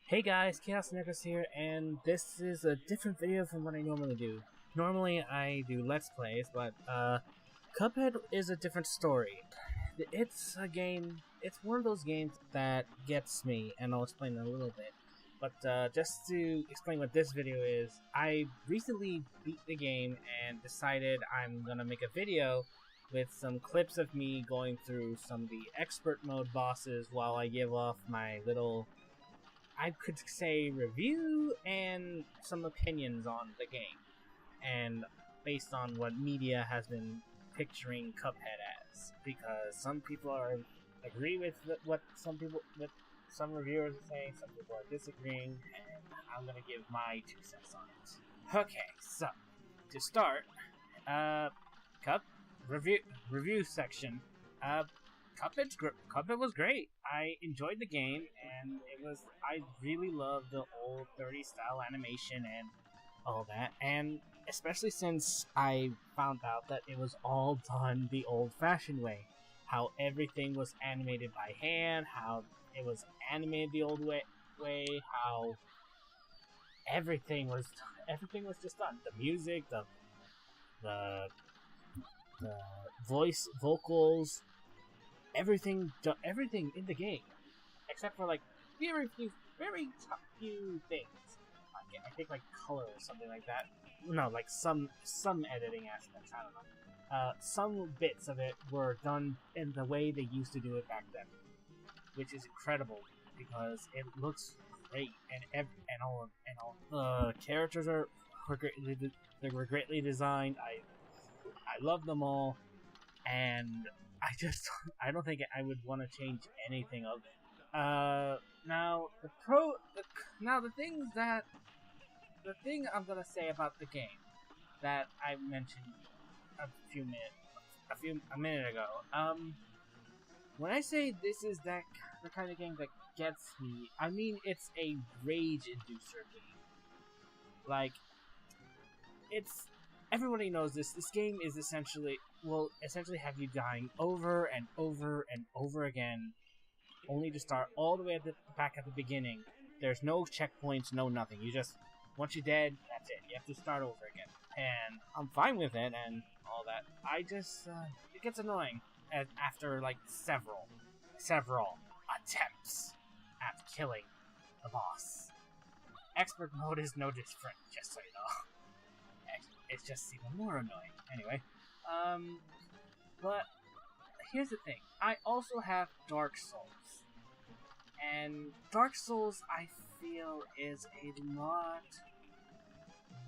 Hey guys, Chaos-Necros here, and this is a different video from what I normally do. Normally I do Let's Plays, but Cuphead is a different story. It's a game, it's one of those games that gets me, and I'll explain in a little bit. But just to explain what this video is, I recently beat the game and decided I'm gonna make a video with some clips of me going through some of the expert mode bosses while I give off my little, I could say, review and some opinions on the game, and based on what media has been picturing Cuphead as, because some people agree with what some reviewers are saying, some people are disagreeing, and I'm gonna give my 2 cents on it. Okay, so to start, review section. Cuphead was great. I enjoyed the game, and I really loved the old 30s style animation and all that, and especially since I found out that it was all done the old-fashioned way. How everything was animated by hand, how it was animated the old way, how everything was just done. The music, the vocals, everything in the game, except for like very few things. I think like color or something like that. No, like some editing aspects. I don't know. Some bits of it were done in the way they used to do it back then, which is incredible because it looks great, and all the characters were greatly designed. I love them all, and I don't think I would want to change anything of it. Now the thing I'm gonna say about the game that I mentioned a minute ago. When I say this is the kind of game that gets me, I mean it's a rage inducer game. Like, everybody knows this. This game is essentially have you dying over and over and over again, only to start all the way back at the beginning. There's no checkpoints, no nothing. Once you're dead, that's it. You have to start over again. And I'm fine with it and all that. It gets annoying after like several attempts at killing the boss. Expert mode is no different, just so you know. It's just even more annoying. Anyway, but here's the thing. I also have Dark Souls. And Dark Souls, I feel, is a lot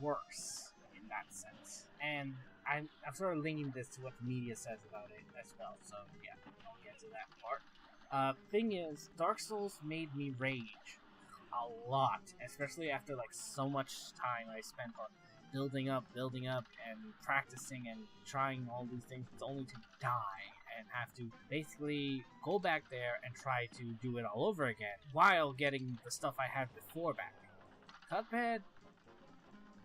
worse in that sense. And I'm sort of linking this to what the media says about it as well, so yeah, I'll get to that part. Thing is, Dark Souls made me rage a lot, especially after like so much time I spent on building up, and practicing and trying all these things, only to die and have to basically go back there and try to do it all over again while getting the stuff I had before back. Cuphead,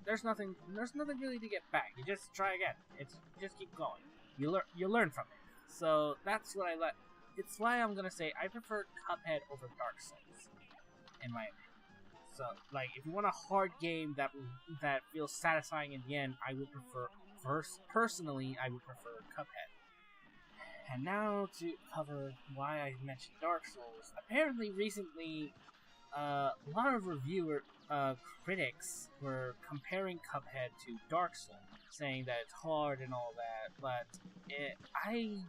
there's nothing really to get back. You just try again. You just keep going. You learn from it. So that's what it's why I'm gonna say I prefer Cuphead over Dark Souls, in my opinion. So, like, if you want a hard game that feels satisfying in the end, I would prefer, personally, I would prefer Cuphead. And now to cover why I mentioned Dark Souls. Apparently, recently, a lot of critics were comparing Cuphead to Dark Souls, saying that it's hard and all that, but I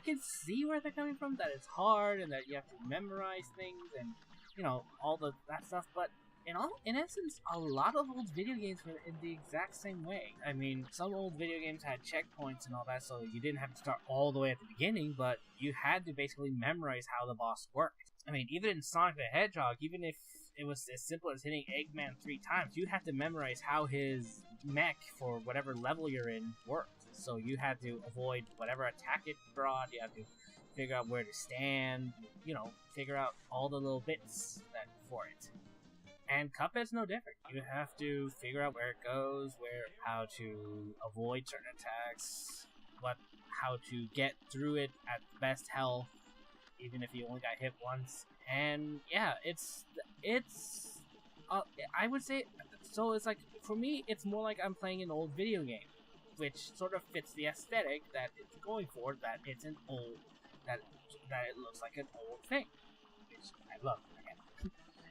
can see where they're coming from, that it's hard and that you have to memorize things and, you know, all that stuff, but in essence, a lot of old video games were in the exact same way. I mean, some old video games had checkpoints and all that, so you didn't have to start all the way at the beginning, but you had to basically memorize how the boss worked. I mean, even in Sonic the Hedgehog, even if it was as simple as hitting Eggman 3 times, you had to memorize how his mech for whatever level you're in worked. So you had to avoid whatever attack it brought, you had to figure out where to stand, you know, figure out all the little bits for it. And Cuphead's no different. You have to figure out where it goes, how to avoid certain attacks, how to get through it at best health. even if you only got hit once. And yeah, it's I would say so. It's like for me, it's more like I'm playing an old video game, which sort of fits the aesthetic that it's going for. That it's an old that it looks like an old thing, which I love. Again.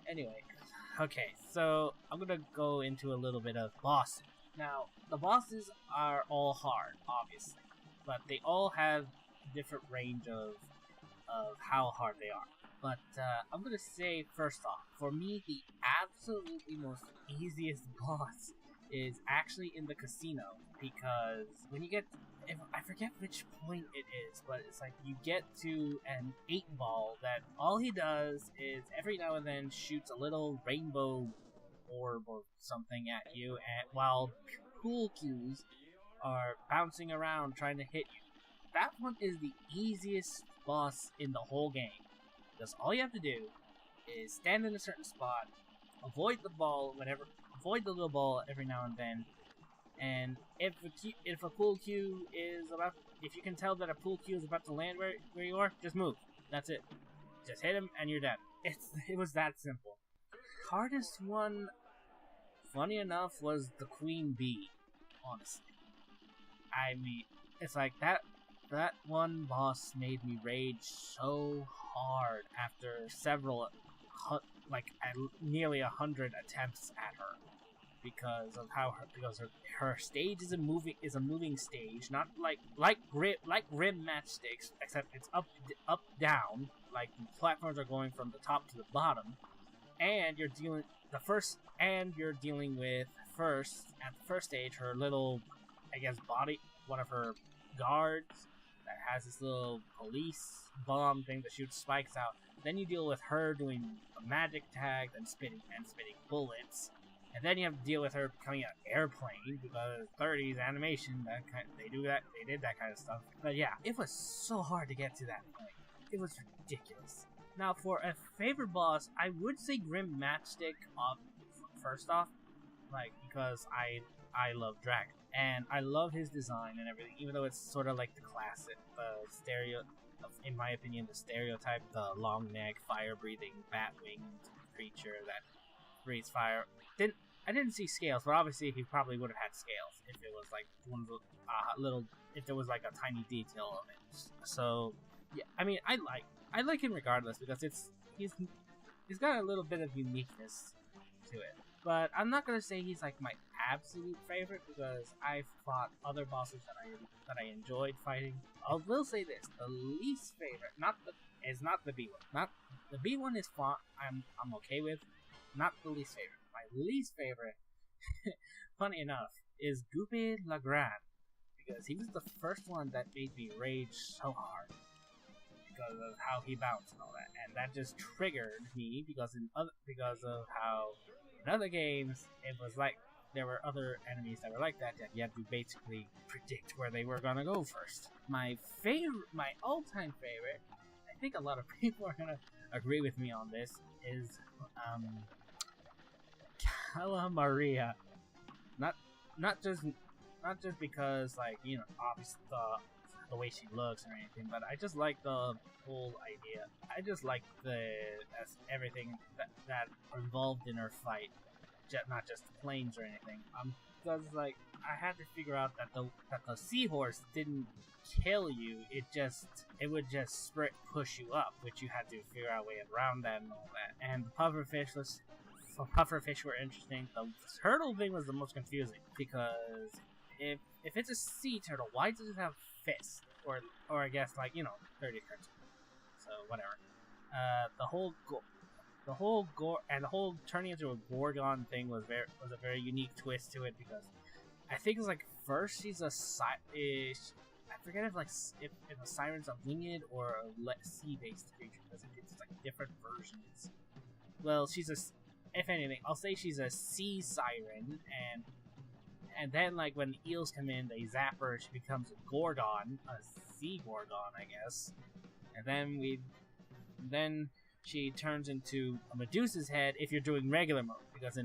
Anyway, okay, so I'm gonna go into a little bit of bosses. Now, the bosses are all hard, obviously, but they all have different range of how hard they are. But I'm gonna say first off, for me, the absolutely most easiest boss is actually in the casino, because when you get, I forget which point it is, but it's like you get to an 8-ball that all he does is every now and then shoots a little rainbow orb or something at you, and while pool cues are bouncing around trying to hit you. That one is the easiest boss in the whole game. Because all you have to do is stand in a certain spot, avoid the little ball every now and then, and if a pool cue is about, if you can tell that a pool cue is about to land where you are, just move. That's it. Just hit him and you're dead. It was that simple. Hardest one, funny enough, was the Queen Bee. Honestly, I mean, it's like that one boss made me rage so hard after several, nearly 100 attempts at her, because of how her stage is a moving stage, not like Rim Matchsticks, except it's up down, like the platforms are going from the top to the bottom, and you're dealing with at the first stage her little, I guess, one of her guards that has this little police bomb thing that shoots spikes out. Then you deal with her doing a magic tag and spitting bullets. And then you have to deal with her becoming an airplane, because 30's animation, they did that kind of stuff. But yeah, it was so hard to get to that point. It was ridiculous. Now, for a favorite boss, I would say Grim Matchstick first off, because I love Dragon. And I love his design and everything, even though it's sort of like the classic, in my opinion, the stereotype, the long neck, fire-breathing, bat-winged creature that breathes fire. I didn't see scales, but obviously he probably would have had scales if it was like one of the if there was like a tiny detail of it. So yeah, I mean, I like him regardless, because he's got a little bit of uniqueness to it. But I'm not gonna say he's like my absolute favorite, because I've fought other bosses that I enjoyed fighting. I will say this: the least favorite, is not the B one. Not the B one is fun. I'm okay with. Not the least favorite. My least favorite, funny enough, is Cuphead Legrand, because he was the first one that made me rage so hard because of how he bounced and all that, and that just triggered me because of how in other games it was like there were other enemies that were like that you had to basically predict where they were gonna go first. My all-time favorite, I think a lot of people are gonna agree with me on this, is Cala Maria. Not just because, like, you know, obviously the way she looks or anything, but I just like the whole idea. I just like everything that involved in her fight, not just the planes or anything. Because like I had to figure out that the seahorse didn't kill you. It would just push you up, which you had to figure out a way around that and all that. And the pufferfish were interesting. The turtle thing was the most confusing, because if it's a sea turtle, why does it have fists? Or I guess, like, you know, 30 cartoon. So whatever. The whole turning into a Gorgon thing was a very unique twist to it, because I think it's like first she's a I forget if a siren's a winged or a sea-based creature, because it's like different versions. Well, if anything, I'll say she's a sea siren, and then, like, when the eels come in, they zap her, she becomes a Gorgon, a sea Gorgon, I guess. And then she turns into a Medusa's head if you're doing regular mode, because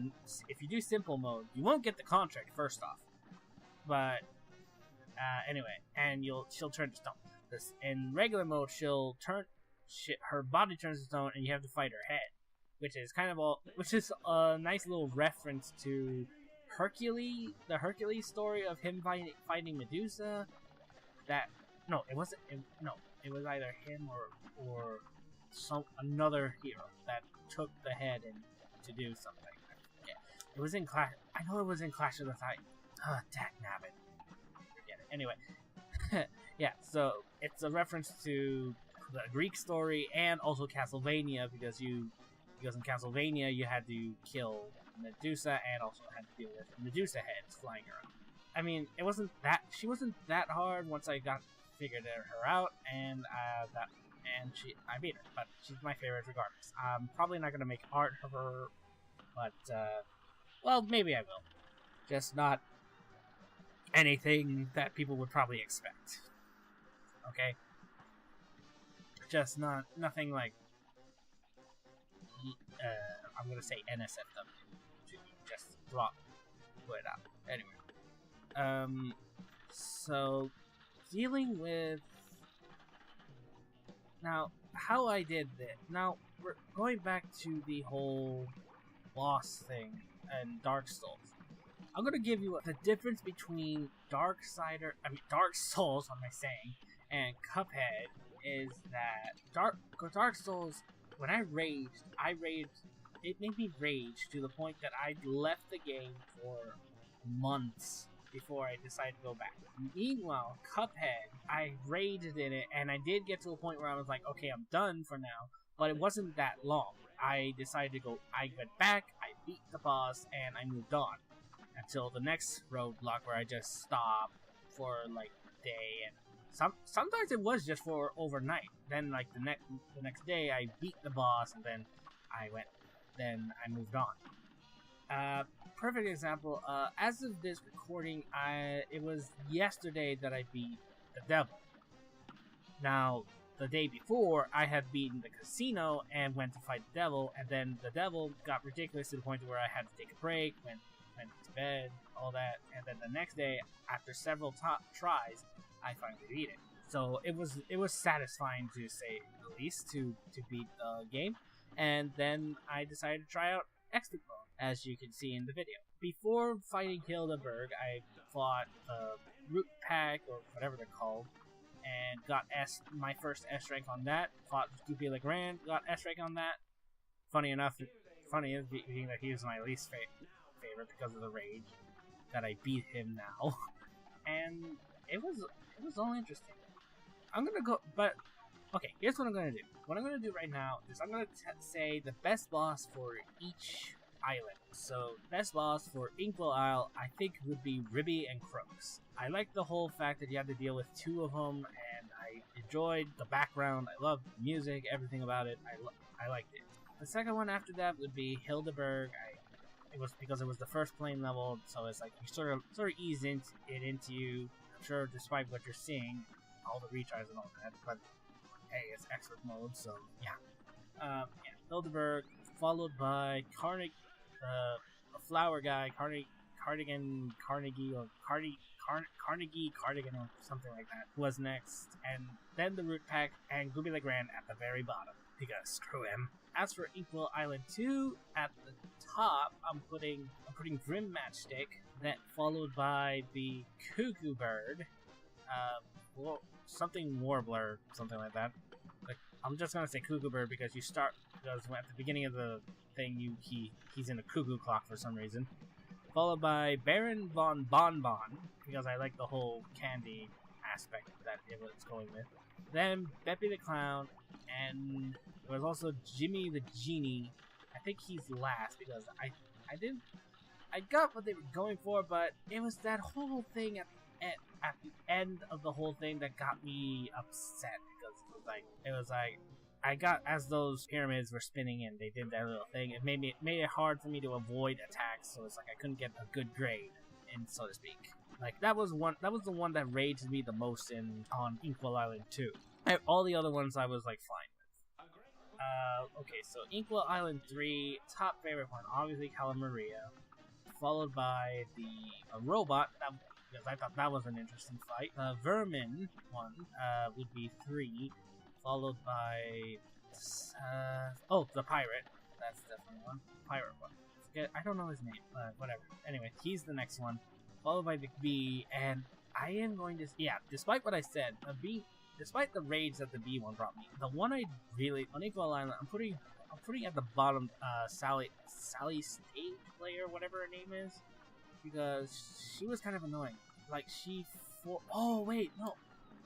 if you do simple mode, you won't get the contract first off. But anyway, and she'll turn to stone. In regular mode, she'll turn her body turns to stone, and you have to fight her head, which is a nice little reference to Hercules, the Hercules story of him fighting Medusa. It wasn't. It was either him or another hero that took the head and to do something. Yeah, it was in Clash. I know it was in Clash of the Titans. Dagnabbit. Forget it. Anyway, yeah. So it's a reference to the Greek story and also Castlevania because in Castlevania you had to kill Medusa and also had to deal with Medusa heads flying around. I mean, she wasn't that hard once I figured her out, and I beat her, but she's my favorite regardless. I'm probably not gonna make art of her, but well, maybe I will. Just not anything that people would probably expect. Okay, just nothing like I'm gonna say NSFW to just put it out. Anyway, so dealing with now how I did this. Now we're going back to the whole boss thing and Dark Souls. I'm gonna give you the difference between Dark Souls, what am I saying, and Cuphead is that Dark Souls, when I raged, it made me rage to the point that I left the game for months before I decided to go back. Meanwhile, Cuphead, I raged in it, and I did get to a point where I was like, okay, I'm done for now, but it wasn't that long. I decided to go, I went back, I beat the boss, and I moved on. Until the next roadblock where I just stopped for like a day, and sometimes it was just for overnight. Then like the next day I beat the boss, and then I moved on. Perfect example. As of this recording, it was yesterday that I beat the devil. Now the day before I had beaten the casino and went to fight the devil, and then the devil got ridiculous to the point where I had to take a break, went to bed, all that, and then the next day, after several tries, I finally beat it. So it was satisfying to say the least to beat the game, and then I decided to try out expert mode, as you can see in the video. Before fighting Hildeberg, I fought Root Pack or whatever they're called, and got my first S rank on that. Fought Goopy Legrand, got S rank on that. Funny is being that he was my least favorite because of the rage that I beat him now, and it was all interesting. I'm gonna go, but okay. Here's what I'm gonna do. What I'm gonna do right now is I'm gonna say the best boss for each island. So best boss for Inkwell Isle, I think would be Ribby and Croaks. I like the whole fact that you have to deal with two of them, and I enjoyed the background. I loved the music, everything about it. I liked it. The second one after that would be Hildeberg. It was because it was the first plane level, so it's like you sort of ease it into you. I'm sure, despite what you're seeing, all the retries and all that, but hey, it's expert mode, so yeah. Hildeberg, followed by Carnegie, a flower guy, Carnegie, or Cardigan, or something like that, was next, and then the Root Pack and Goopy Legrand at the very bottom, because screw him. As for Inkwell Island 2, at the top, I'm putting Grim Matchstick, then followed by the Cuckoo Bird, something Warbler, something like that. Like, I'm just gonna say Cuckoo Bird because at the beginning of the thing, he's in a cuckoo clock for some reason. Followed by Baron von Bonbon, because I like the whole candy aspect that it was going with. Then Beppy the Clown, and there was also Jimmy the Genie. I think he's last because I got what they were going for, but it was that whole thing at the end of the whole thing that got me upset, because it was like I got, as those pyramids were spinning and they did that little thing, it made it hard for me to avoid attacks, so it's like I couldn't get a good grade, so to speak. Like that was the one that raged me the most on Inkwell Island 2. All the other ones I was like fine with. Okay, so Inkwell Island 3, top favorite one, obviously Calamaria, followed by a robot, because I thought that was an interesting fight. Vermin one would be 3, followed by the pirate. That's definitely one. Pirate one. I don't know his name, but whatever. Anyway, he's the next one, followed by the bee, and I am going to despite what I said, despite the rage that the bee one brought me, the one I really on Equal Island, I'm putting at the bottom Sally State or whatever her name is, because she was kind of annoying. Like oh wait, no.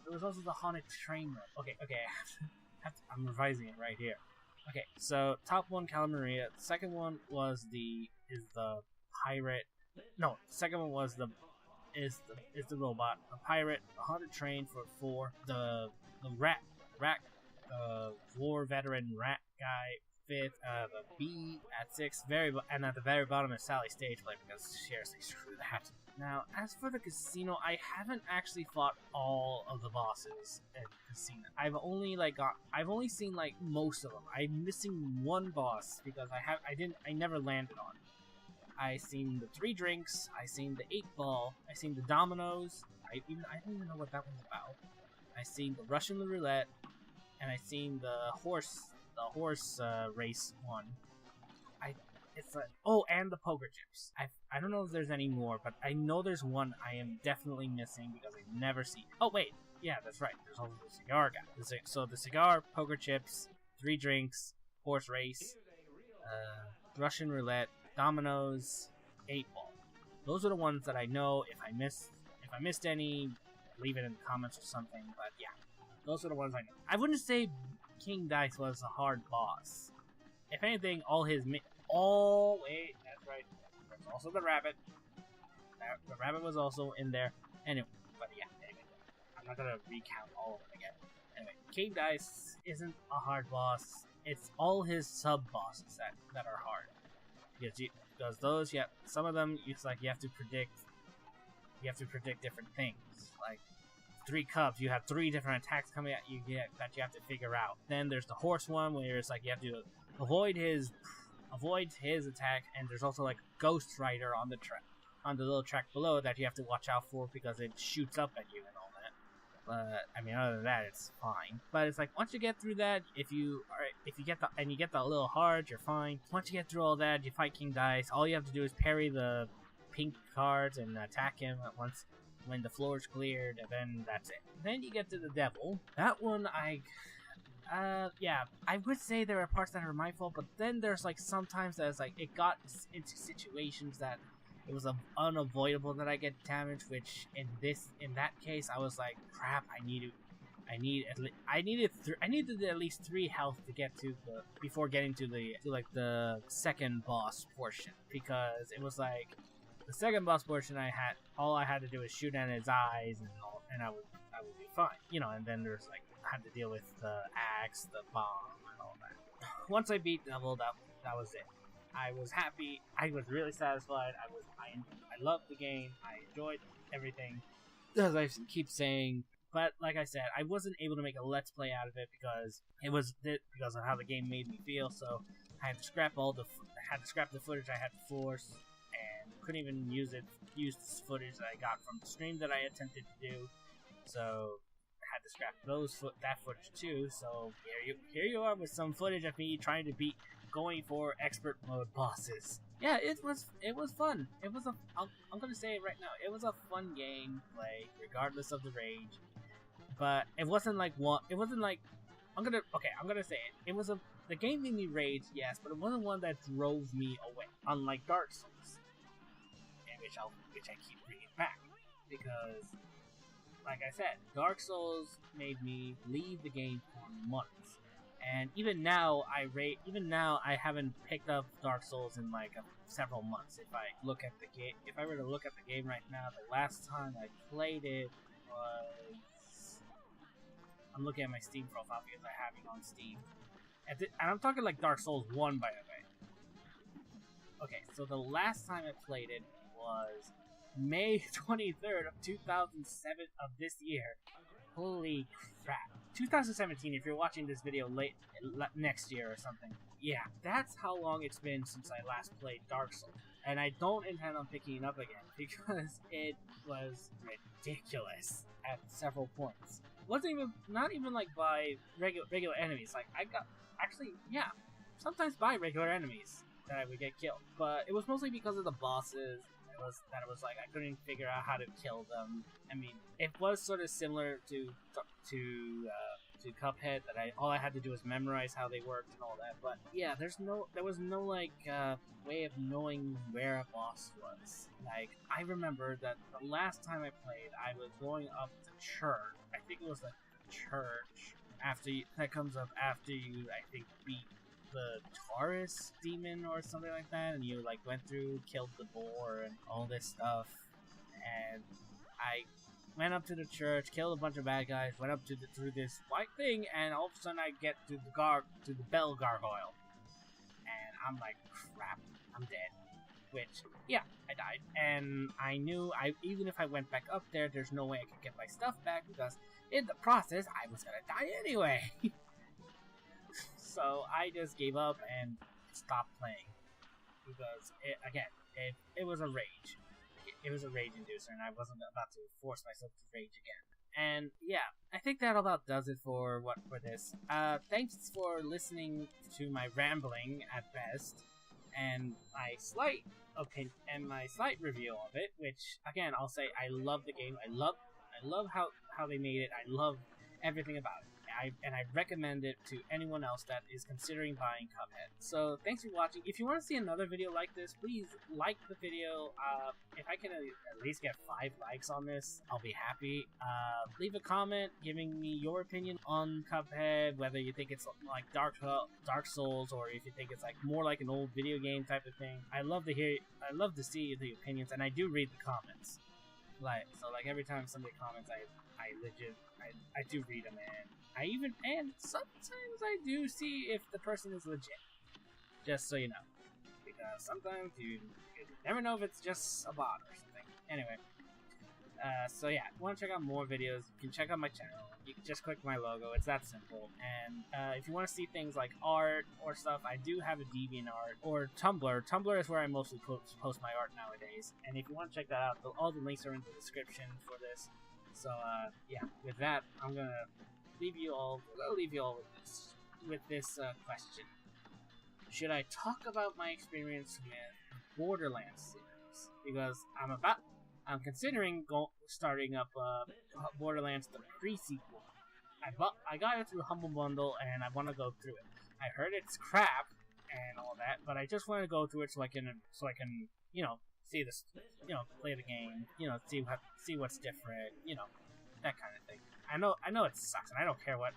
There was also the haunted train ride. Okay, I'm revising it right here. Okay, so top one, Calamaria. The second one was the pirate. No, the second one was the robot. The pirate, the haunted train for 4. The war veteran rat guy 5th. The bee at 6th. And at the very bottom is Sally Stageplay, because seriously, screw that. Now, as for the casino, I haven't actually fought all of the bosses in the casino. I've only seen like most of them. I'm missing one boss because I never landed on it. I seen the 3 drinks, I seen the 8 ball, I seen the dominoes. I don't even know what that one's about. I seen the Russian roulette, and I seen the horse race one. And the poker chips. I don't know if there's any more, but I know there's one I am definitely missing because I've never seen. Oh wait, yeah, that's right. There's also the cigar guy. So the cigar, poker chips, 3 drinks, horse race, Russian roulette, dominoes, 8 ball. Those are the ones that I know. If I missed any, leave it in the comments or something. But yeah, those are the ones I know. I wouldn't say King Dice was a hard boss. If anything, wait, that's right. There's also the rabbit. The rabbit was also in there. Anyway, I'm not gonna recount all of them again. Anyway, King Dice isn't a hard boss. It's all his sub-bosses that are hard. Because those, some of them, it's like you have to predict different things. Like 3 cups, you have 3 different attacks coming at you that you have to figure out. Then there's the horse one, where it's like you have to avoid his attack, and there's also like Ghost Rider on the little track below that you have to watch out for because it shoots up at you and all that. But other than that, it's fine. But it's like once you get through that, if you get the little hard, you're fine. Once you get through all that, you fight King Dice. All you have to do is parry the pink cards and attack him at once when the floor is cleared, and then that's it. Then you get to the devil. That one, I would say there are parts that are my fault, but then there's like sometimes that it's like it got into situations that it was unavoidable that I get damaged, which in that case I was like, crap, I needed at least 3 health to get to before getting to the second boss portion, because it was like the second boss portion all I had to do was shoot at his eyes and I would be fine, and then there's like I had to deal with the axe, the bomb, and all that. Once I beat Devil, that was it. I was happy. I was really satisfied. I loved the game. I enjoyed everything, as I keep saying. But like I said, I wasn't able to make a let's play out of it because of how the game made me feel. So I had to scrap the footage I had to force, and couldn't even use the footage that I got from the stream that I attempted to do. So I had to scrap that footage too. So here you are with some footage of me trying to going for expert mode bosses. Yeah, it was fun. I'm gonna say it right now. It was a fun game play, regardless of the rage. But it wasn't like I'm gonna say it. The game made me rage, yes, but it wasn't one that drove me away. Unlike Dark Souls, which I keep bringing back, because, like I said, Dark Souls made me leave the game for months. And even now, I haven't picked up Dark Souls in like several months. If I were to look at the game right now, the last time I played it was, I'm looking at my Steam profile because I have it on Steam, and I'm talking like Dark Souls 1, by the way. Okay, so the last time I played it was May 23rd of 2007 of this year. Holy crap. 2017, if you're watching this video next year or something. Yeah, that's how long it's been since I last played Dark Souls. And I don't intend on picking it up again because it was ridiculous at several points. wasn't even not even like by regular enemies. Like I got actually yeah, sometimes by regular enemies that I would get killed, but it was mostly because of the bosses. It was like I couldn't figure out how to kill them. I mean, it was sort of similar to Cuphead that all I had to do was memorize how they worked and all that. But yeah, there was no like way of knowing where a boss was. Like I remember that the last time I played, I was going up to church. I think it was the church that comes up after you, I think, beat the Taurus demon or something like that, and you like went through, killed the boar and all this stuff, and I went up to the church, killed a bunch of bad guys, went up through this white thing, and all of a sudden I get to the bell gargoyle, and I'm like, crap, I'm dead. Which, yeah, I died, and I knew even if I went back up there, there's no way I could get my stuff back because in the process I was gonna die anyway. So I just gave up and stopped playing because it was a rage. It was a rage inducer, and I wasn't about to force myself to rage again. And yeah, I think that about does it for this. Thanks for listening to my rambling at best, and my slight review of it. Which again, I'll say I love the game. I love how they made it. I love everything about it. I recommend it to anyone else that is considering buying Cuphead. So thanks for watching. If you want to see another video like this, please like the video. If I can at least get 5 likes on this, I'll be happy. Leave a comment giving me your opinion on Cuphead, whether you think it's like Dark Souls, or if you think it's like more like an old video game type of thing. I love to see the opinions, and I do read the comments. Like every time somebody comments, I do read them, and sometimes I do see if the person is legit. Just so you know, because sometimes you never know if it's just a bot or something. Anyway, so yeah, if you want to check out more videos, you can check out my channel. You can just click my logo. It's that simple. And if you want to see things like art or stuff, I do have a DeviantArt or Tumblr. Tumblr is where I mostly post my art nowadays. And if you want to check that out, all the links are in the description for this. So yeah, with that, I'm gonna leave you all with this question: should I talk about my experience with Borderlands series? Because I'm considering starting up Borderlands the pre-sequel. I got it through Humble Bundle, and I want to go through it. I heard it's crap and all that, but I just want to go through it so I can see this, play the game, see what's different, that kind of thing. I know it sucks, and I don't care what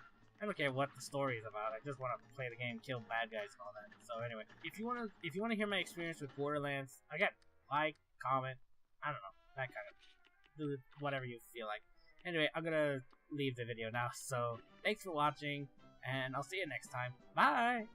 the story is about. I just want to play the game, kill bad guys, and all that. So anyway, if you want to hear my experience with Borderlands, again, like, comment, I don't know, that kind of, do whatever you feel like. Anyway, I'm gonna leave the video now. So thanks for watching, and I'll see you next time. Bye.